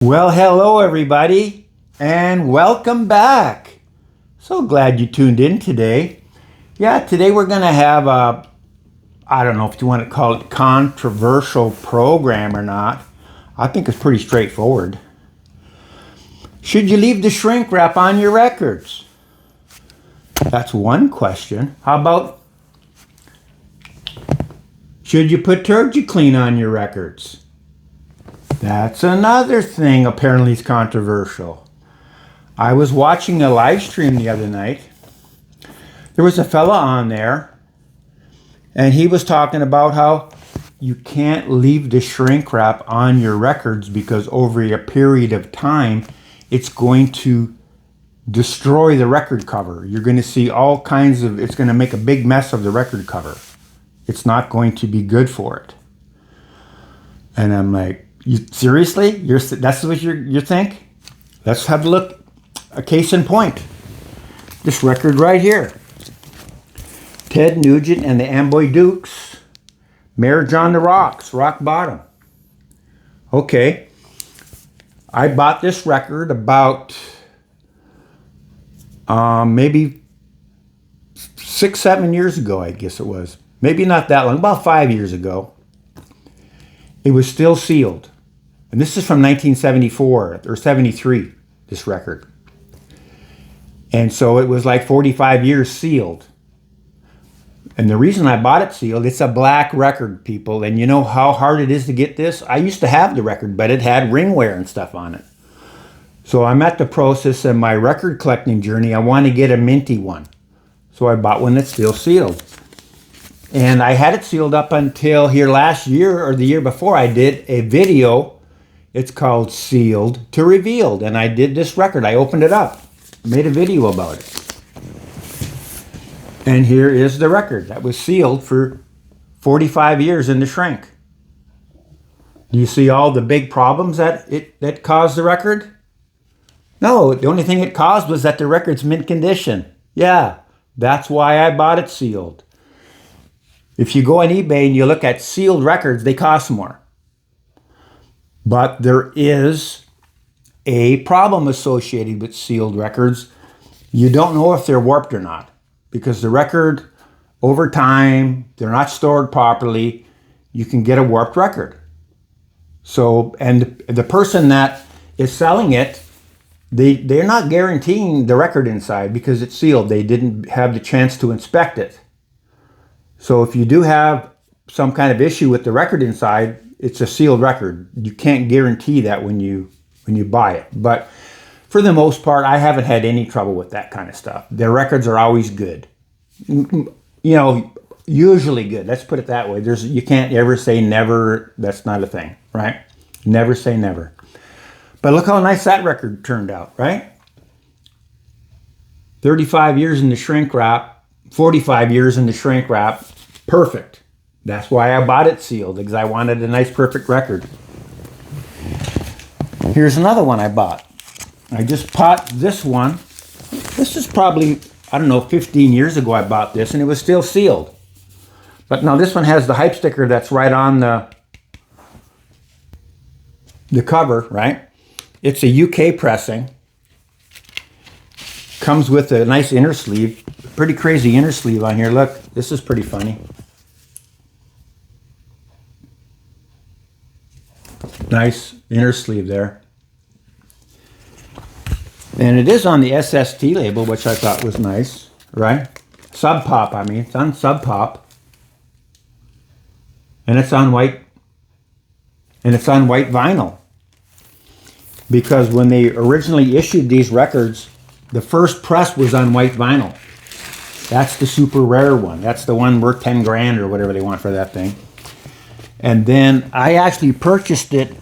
Well, hello everybody, and welcome back. So glad you tuned in today. Yeah, today we're going to have I don't know if you want to call it controversial program or not. I think it's pretty straightforward. Should you leave the shrink wrap on your records? That's one question. How about, should you put TERGIKLEEN on your records? That's another thing apparently is controversial. I was watching a live stream the other night. There was a fella on there, and he was talking about how you can't leave the shrink wrap on your records because over a period of time, it's going to destroy the record cover. You're going to see all kinds of, it's going to make a big mess of the record cover. It's not going to be good for it. And I'm like, you seriously? That's what you think? Let's have a look. A case in point. This record right here. Ted Nugent and the Amboy Dukes. Marriage on the Rocks, Rock Bottom. Okay. I bought this record about maybe 6-7 years ago, I guess it was. Maybe not that long, about 5 years ago. It was still sealed. And this is from 1974 or 73, this record. And so it was like 45 years sealed. And the reason I bought it sealed, it's a black record, people. And you know how hard it is to get this? I used to have the record, but it had ring wear and stuff on it. So I'm at the process of my record collecting journey. I want to get a minty one. So I bought one that's still sealed. And I had it sealed up until here last year or the year before. I did a video. It's called Sealed to Revealed. And I did this record. I opened it up, made a video about it. And here is the record that was sealed for 45 years in the shrink. Do you see all the big problems that caused the record? No, the only thing it caused was that the record's mint condition. Yeah, that's why I bought it sealed. If you go on eBay and you look at sealed records, they cost more. But there is a problem associated with sealed records. You don't know if they're warped or not because the record, over time, they're not stored properly. You can get a warped record. So, and the person that is selling it, they're not guaranteeing the record inside because it's sealed. They didn't have the chance to inspect it. So if you do have some kind of issue with the record inside, it's a sealed record. You can't guarantee that when you buy it. But for the most part, I haven't had any trouble with that kind of stuff. Their records are always good. You know, usually good. Let's put it that way. You can't ever say never. That's not a thing, right? Never say never. But look how nice that record turned out, right? 35 years in the shrink wrap. 45 years in the shrink wrap. Perfect. That's why I bought it sealed, because I wanted a nice perfect record. Here's another one I bought. I just bought this one. This is probably, I don't know, 15 years ago I bought this, and it was still sealed. But now this one has the hype sticker that's right on the cover, right? It's a UK pressing. Comes with a nice inner sleeve. Pretty crazy inner sleeve on here. Look, this is pretty funny. Nice inner sleeve there. And it is on the SST label, which I thought was nice, right? Sub Pop, I mean. It's on Sub Pop. And it's on white. And it's on white vinyl. Because when they originally issued these records, the first press was on white vinyl. That's the super rare one. That's the one worth 10 grand or whatever they want for that thing. And then I actually purchased it,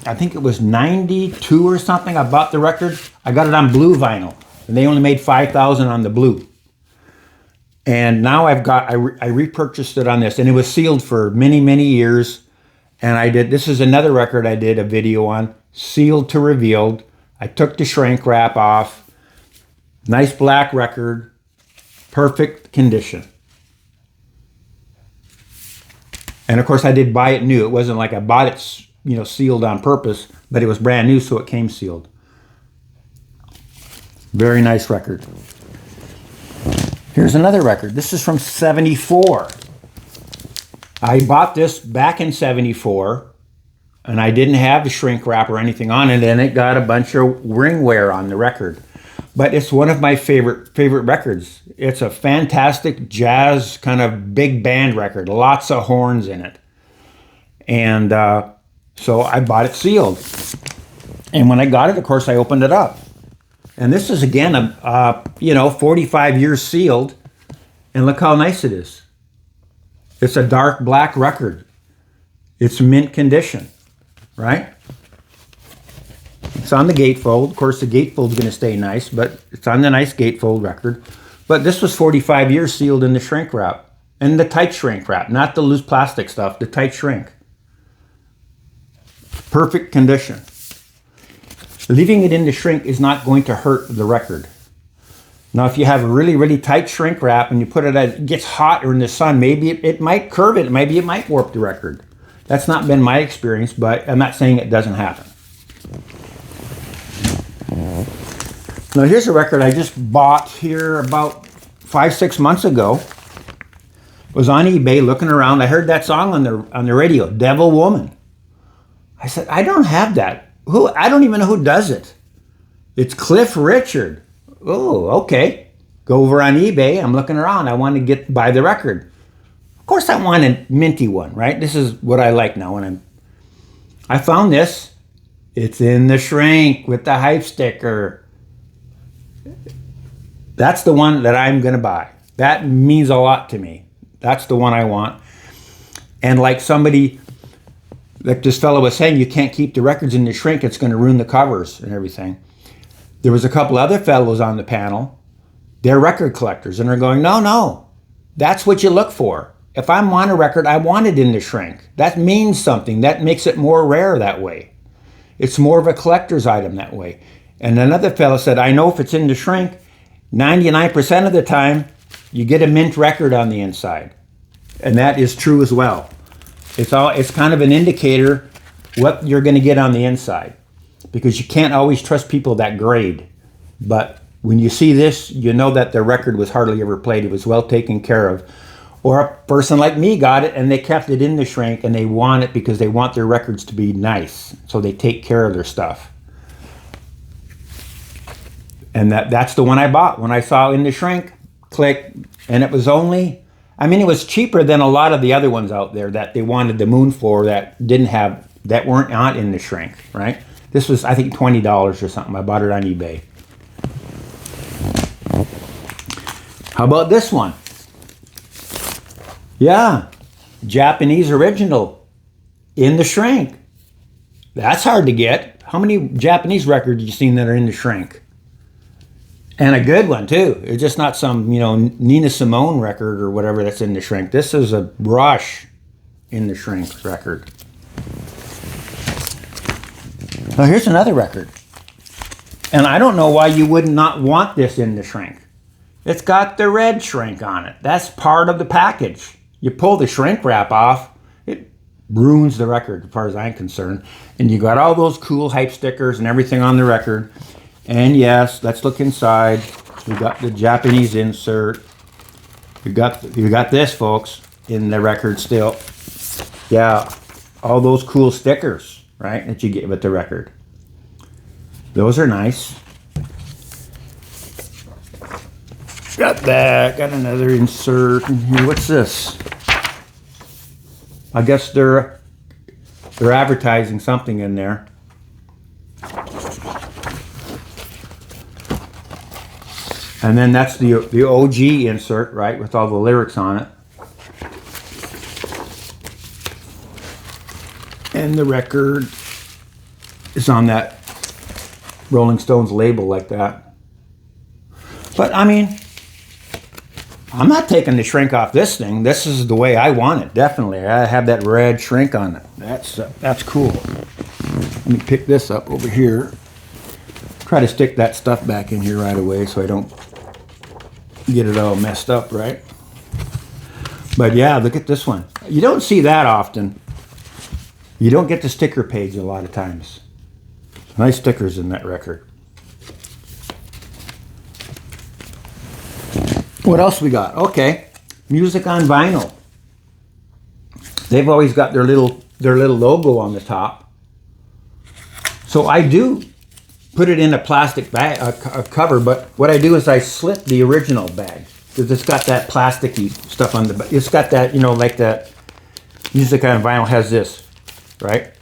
I think it was 92 or something. I bought the record. I got it on blue vinyl. And they only made 5,000 on the blue. And now I repurchased it on this. And it was sealed for many, many years. And this is another record I did a video on, Sealed to Revealed. I took the shrink wrap off. Nice black record, perfect condition. And of course I did buy it new. It wasn't like I bought it sealed on purpose, but it was brand new, so it came sealed. Very nice record. Here's another record. This is from 74. I bought this back in 74, and I didn't have the shrink wrap or anything on it, and it got a bunch of ring wear on the record. But it's one of my favorite records. It's a fantastic jazz kind of big band record, lots of horns in it. And so I bought it sealed. And when I got it, of course, I opened it up. And this is, again, 45 years sealed. And look how nice it is. It's a dark black record. It's mint condition, right? It's on the gatefold. Of course, the gatefold's going to stay nice, but it's on the nice gatefold record. But this was 45 years sealed in the shrink wrap. And the tight shrink wrap, not the loose plastic stuff, the tight shrink. Perfect condition. Leaving it in the shrink is not going to hurt the record. Now, if you have a really, really tight shrink wrap and you put it gets hot or in the sun, maybe it might curve it. Maybe it might warp the record. That's not been my experience, but I'm not saying it doesn't happen. Now, here's a record I just bought here about 5-6 months ago. Was on eBay looking around. I heard that song on the radio, Devil Woman. I said, I don't have that. I don't even know who does it. It's Cliff Richard. Oh, okay. Go over on eBay. I'm looking around. I want to buy the record. Of course, I want a minty one, right? This is what I like now. I found this. It's in the shrink with the hype sticker. That's the one that I'm going to buy. That means a lot to me. That's the one I want. And like this fellow was saying, you can't keep the records in the shrink. It's going to ruin the covers and everything. There was a couple other fellows on the panel. They're record collectors, and they're going, no. That's what you look for. If I want a record, I want it in the shrink. That means something. That makes it more rare that way. It's more of a collector's item that way. And another fellow said, I know if it's in the shrink, 99% of the time, you get a mint record on the inside. And that is true as well. It's kind of an indicator what you're going to get on the inside. Because you can't always trust people that grade. But when you see this, you know that the record was hardly ever played. It was well taken care of. Or a person like me got it and they kept it in the shrink and they want it because they want their records to be nice. So they take care of their stuff. And that's the one I bought. When I saw in the shrink, click, and it was only, it was cheaper than a lot of the other ones out there that they wanted the moon for that weren't not in the shrink, right? This was, I think, $20 or something. I bought it on eBay. How about this one? Yeah, Japanese original in the shrink. That's hard to get. How many Japanese records have you seen that are in the shrink? And a good one, too. It's just not some, Nina Simone record or whatever that's in the shrink. This is a Rush in the shrink record. Now, here's another record. And I don't know why you would not want this in the shrink. It's got the red shrink on it. That's part of the package. You pull the shrink wrap off, it ruins the record as far as I'm concerned. And you got all those cool hype stickers and everything on the record. And yes, let's look inside. We got the Japanese insert. You got this, folks, in the record still. Yeah, all those cool stickers, right, that you get with the record. Those are nice. Got that. Got another insert in here. What's this? I guess they're advertising something in there. And then that's the OG insert, right, with all the lyrics on it. And the record is on that Rolling Stones label like that. But I'm not taking the shrink off this thing. This is the way I want it, definitely. I have that red shrink on it. That's cool. Let me pick this up over here. Try to stick that stuff back in here right away so I don't get it all messed up, right? But yeah, look at this one. You don't see that often. You don't get the sticker page a lot of times. Nice stickers in that record. What else we got? Okay, music on vinyl. They've always got their little logo on the top. So I do put it in a plastic bag, a cover, but what I do is I slit the original bag because it's got that plasticky stuff on the back. It's got that, you know, like that music on vinyl has this, right?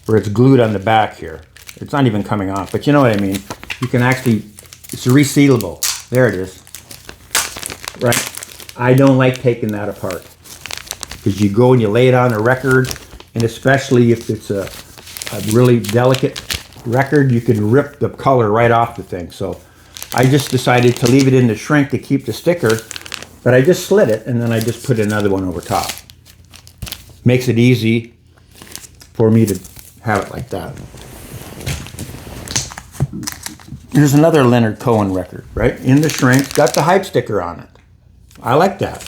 Where it's glued on the back here. It's not even coming off, but you know what I mean. You can actually, it's resealable. There it is. Right? I don't like taking that apart because you go and you lay it on a record, and especially if it's a really delicate record, you can rip the color right off the thing. So I just decided to leave it in the shrink to keep the sticker, but I just slit it and then I just put another one over top. Makes it easy for me to have it like that. Here's another Leonard Cohen record, right? In the shrink, got the hype sticker on it. I like that.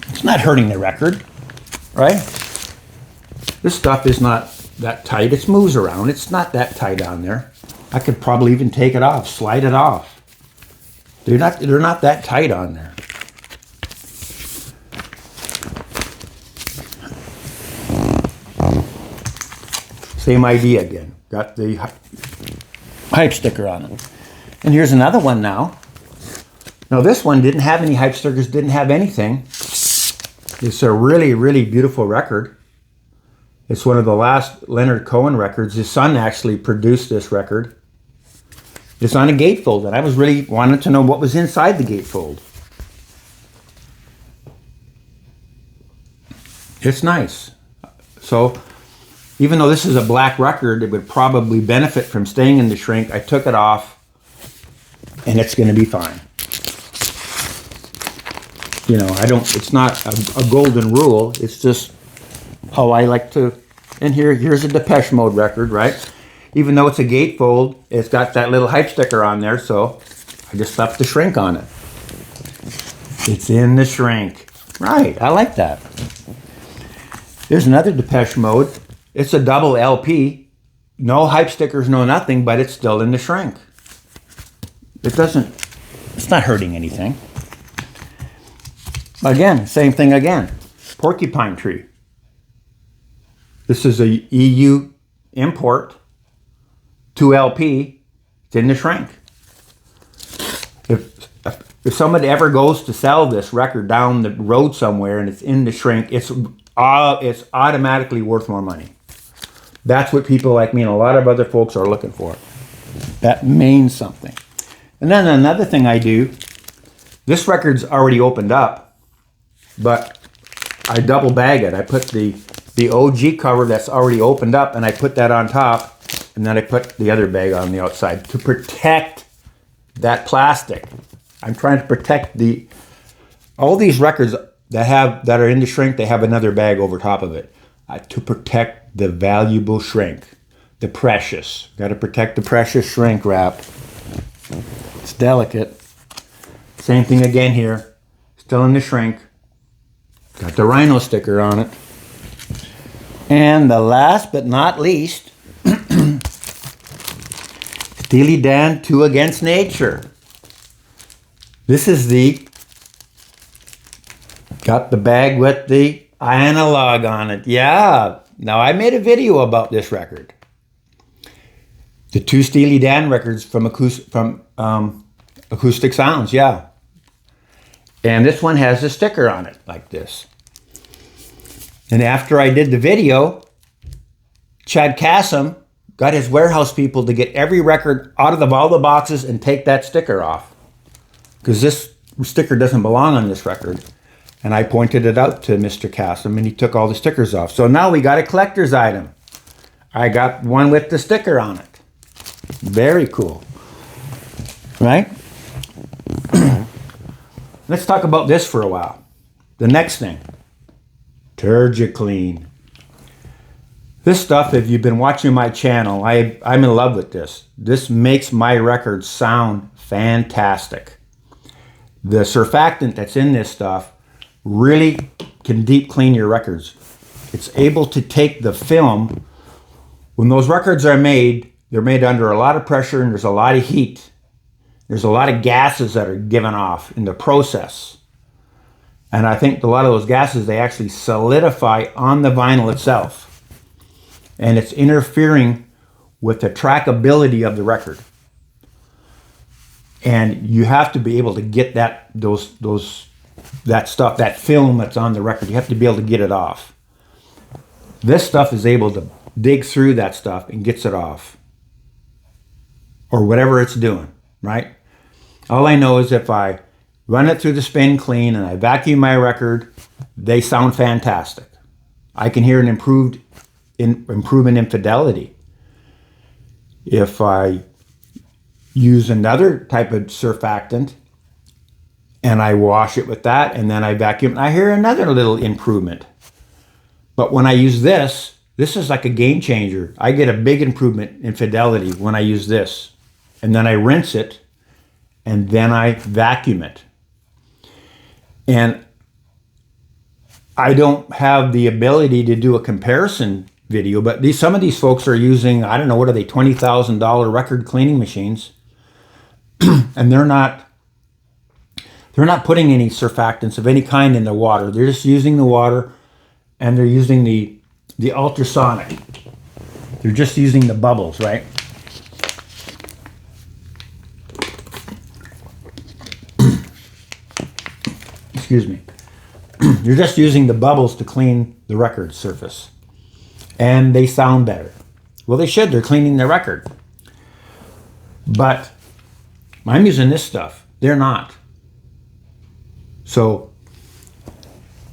It's not hurting the record, right? This stuff is not that tight. It moves around. It's not that tight on there. I could probably even take it off, slide it off. They're not that tight on there. Same idea again. Got the hype sticker on it. And here's another one now. Now this one didn't have any hype stickers, didn't have anything. It's a really, really beautiful record. It's one of the last Leonard Cohen records. His son actually produced this record. It's on a gatefold, and I was really wanting to know what was inside the gatefold. It's nice. So even though this is a black record, it would probably benefit from staying in the shrink. I took it off, and it's going to be fine. You know, it's not a golden rule. It's just how I like to. And here's a Depeche Mode record, right? Even though it's a gatefold, it's got that little hype sticker on there, so I just stuffed the shrink on it. It's in the shrink. Right, I like that. There's another Depeche Mode. It's a double LP. No hype stickers, no nothing, but it's still in the shrink. It's not hurting anything. Again, same thing again. Porcupine Tree. This is a EU import, 2LP. It's in the shrink. If somebody ever goes to sell this record down the road somewhere and it's in the shrink, it's automatically worth more money. That's what people like me and a lot of other folks are looking for. That means something. And then another thing I do, this record's already opened up, but I double bag it. I put the OG cover that's already opened up, and I put that on top, and then I put the other bag on the outside to protect that plastic. I'm trying to protect all these records that are in the shrink. They have another bag over top of it to protect the valuable shrink, the precious. Got to protect the precious shrink wrap. It's delicate. Same thing again here. Still in the shrink. Got the rhino sticker on it. And the last but not least, Steely Dan 2 Against Nature. This is got the bag with the analog on it. Yeah. Now I made a video about this record. The 2 Steely Dan records from Acoustic Sounds, yeah. And this one has a sticker on it like this. And after I did the video, Chad Kassem got his warehouse people to get every record out of all the boxes and take that sticker off. Because this sticker doesn't belong on this record. And I pointed it out to Mr. Kassem, and he took all the stickers off. So now we got a collector's item. I got one with the sticker on it. Very cool. Right? Let's talk about this for a while. The next thing. TERGIKLEEN. This stuff, if you've been watching my channel, I'm in love with this. This makes my records sound fantastic. The surfactant that's in this stuff really can deep clean your records. It's able to take the film. When those records are made, they're made under a lot of pressure and there's a lot of heat. There's a lot of gases that are given off in the process. And I think a lot of those gases, they actually solidify on the vinyl itself. And it's interfering with the trackability of the record. And you have to be able to get that stuff, that film that's on the record, you have to be able to get it off. This stuff is able to dig through that stuff and gets it off. Or whatever it's doing, right? All I know is if I run it through the spin clean and I vacuum my record, they sound fantastic. I can hear an improvement in fidelity. If I use another type of surfactant and I wash it with that and then I vacuum, I hear another little improvement. But when I use this is like a game changer. I get a big improvement in fidelity when I use this. And then I rinse it and then I vacuum it. And I don't have the ability to do a comparison video, but some of these folks are using, I don't know, what are they, $20,000 record cleaning machines. And they're not putting any surfactants of any kind in the water. They're just using the water and they're using the ultrasonic. They're just using the bubbles, right? Excuse me. You're just using the bubbles to clean the record surface. And they sound better. Well, they should. They're cleaning the record. But I'm using this stuff. They're not. So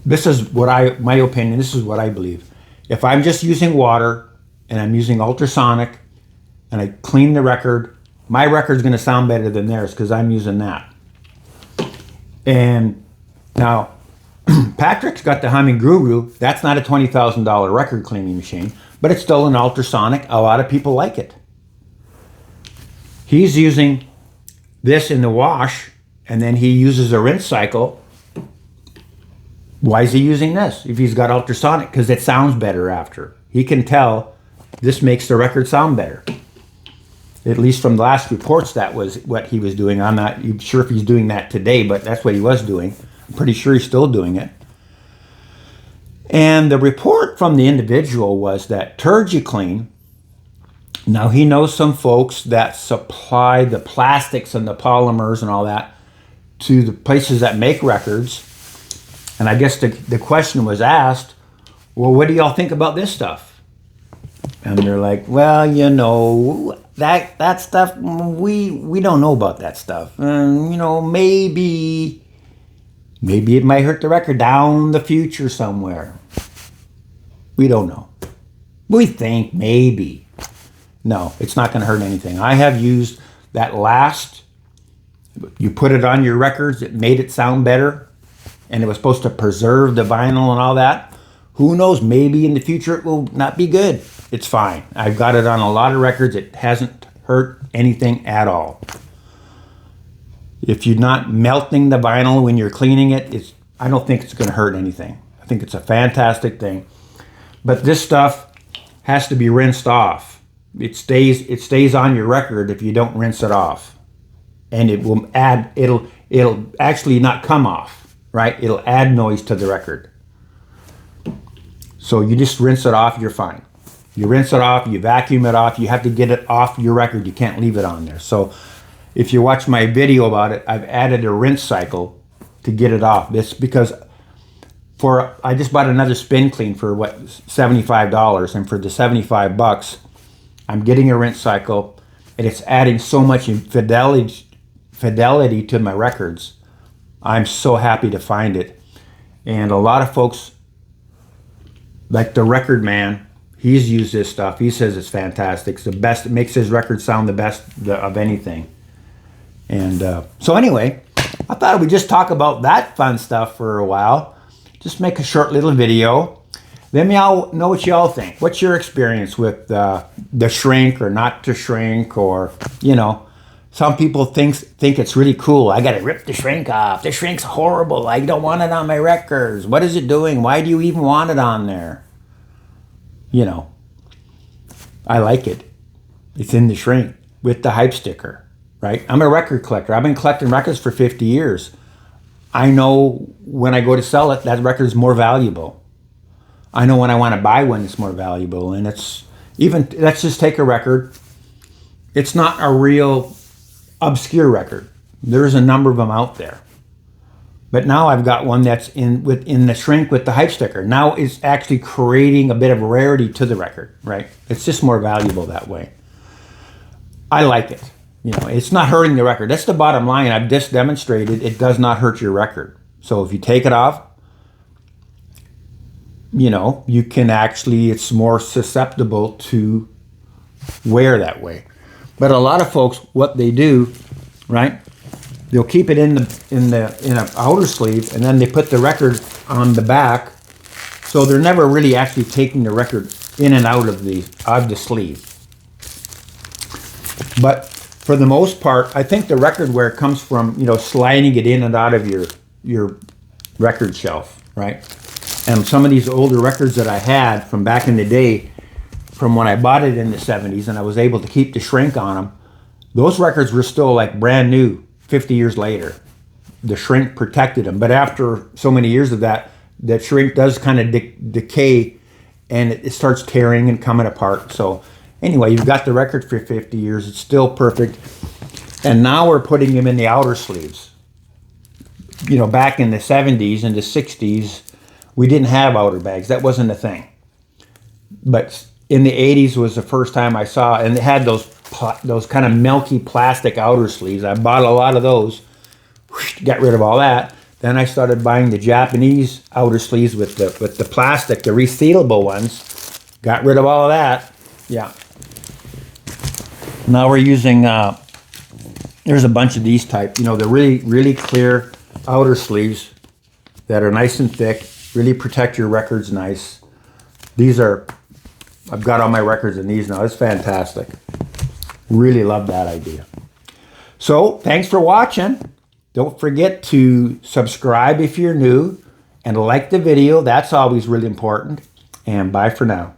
this is my opinion, this is what I believe. If I'm just using water and I'm using ultrasonic and I clean the record, my record's going to sound better than theirs because I'm using that. And now, Patrick's got the Humming Guru. That's not a $20,000 record cleaning machine, but it's still an ultrasonic. A lot of people like it. He's using this in the wash, and then he uses a rinse cycle. Why is he using this if he's got ultrasonic? Because it sounds better after. He can tell this makes the record sound better. At least from the last reports, that was what he was doing. I'm not sure if he's doing that today, but that's what he was doing. I'm pretty sure he's still doing it. And the report from the individual was that TERGIKLEEN, now he knows some folks that supply the plastics and the polymers and all that to the places that make records. And I guess the question was asked, well, what do y'all think about this stuff? And they're like, well, that stuff, we don't know about that stuff. Maybe it might hurt the record down the future somewhere. We don't know. We think maybe. No, it's not going to hurt anything. I have used that last. You put it on your records. It made it sound better. And it was supposed to preserve the vinyl and all that. Who knows? Maybe in the future it will not be good. It's fine. I've got it on a lot of records. It hasn't hurt anything at all. If you're not melting the vinyl when you're cleaning it, I don't think it's going to hurt anything. I think it's a fantastic thing. But this stuff has to be rinsed off. It stays on your record if you don't rinse it off. And it'll actually not come off, right? It'll add noise to the record. So you just rinse it off, you're fine. You rinse it off, you vacuum it off, you have to get it off your record. You can't leave it on there. So if you watch my video about it, I've added a rinse cycle to get it off. It's because I just bought another spin clean for $75, and for the $75, I'm getting a rinse cycle, and it's adding so much fidelity to my records. I'm so happy to find it. And a lot of folks, like the Record Man, he's used this stuff. He says it's fantastic. It's the best. It makes his record sound the best of anything. And so anyway, I thought we'd just talk about that fun stuff for a while. Just make a short little video. Let me all know what y'all think. What's your experience with the shrink or not to shrink, or some people think it's really cool. I got to rip the shrink off. The shrink's horrible. I don't want it on my records. What is it doing? Why do you even want it on there? you know, I like it. It's in the shrink with the hype sticker, right? I'm a record collector. I've been collecting records for 50 years. I know when I go to sell it, that record is more valuable. I know when I want to buy one, it's more valuable. And it's even, let's just take a record. It's not a real obscure record. There's a number of them out there. But now I've got one that's in the shrink with the hype sticker. Now it's actually creating a bit of rarity to the record, right? It's just more valuable that way. I like it. You know, it's not hurting the record. That's the bottom line. I've just demonstrated it does not hurt your record. So if you take it off, you know, you can actually, it's more susceptible to wear that way. But a lot of folks, what they do, right? They'll keep it in an outer sleeve, and then they put the record on the back. So they're never really actually taking the record in and out of the sleeve. But for the most part, I think the record wear comes from, you know, sliding it in and out of your record shelf, right? And some of these older records that I had from back in the day, from when I bought it in the 70s, and I was able to keep the shrink on them, those records were still like brand new 50 years later. The shrink protected them. But after so many years of that, that shrink does kind of decay, and it starts tearing and coming apart. So anyway, you've got the record for 50 years. It's still perfect. And now we're putting them in the outer sleeves. You know, back in the 70s and the 60s, we didn't have outer bags. That wasn't a thing. But in the 80s was the first time I saw, and it had those kind of milky plastic outer sleeves. I bought a lot of those, got rid of all that. Then I started buying the Japanese outer sleeves with the plastic, the resealable ones. Got rid of all of that. Yeah. Now we're using, there's a bunch of these type, you know, the really clear outer sleeves that are nice and thick, really protect your records nice. These are, I've got all my records in these now. It's fantastic. Really love that idea. So thanks for watching. Don't forget to subscribe if you're new and like the video. That's always really important. And bye for now.